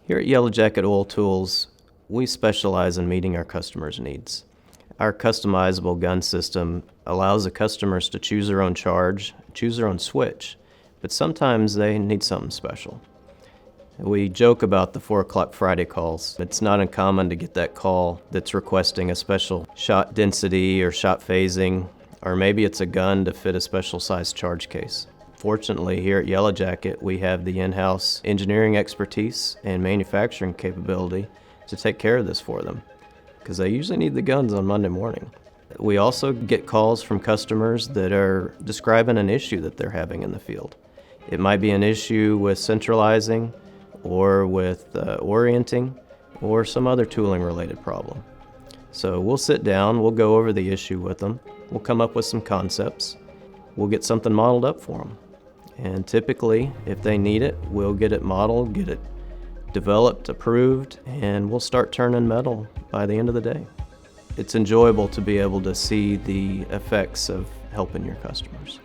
Here at Yellow Jacket Oil Tools, we specialize in meeting our customers' needs. Our customizable gun system allows the customers to choose their own charge, choose their own switch, but sometimes they need something special. We joke about the 4 o'clock Friday calls. It's not uncommon to get that call that's requesting a special shot density or shot phasing, or maybe it's a gun to fit a special size charge case. Fortunately, here at Yellow Jacket, we have the in-house engineering expertise and manufacturing capability to take care of this for them, because they usually need the guns on Monday morning. We also get calls from customers that are describing an issue that they're having in the field. It might be an issue with centralizing, or with orienting, or some other tooling related problem. So we'll sit down, we'll go over the issue with them, we'll come up with some concepts, we'll get something modeled up for them. And typically, if they need it, we'll get it modeled, get it developed, approved, and we'll start turning metal by the end of the day. It's enjoyable to be able to see the effects of helping your customers.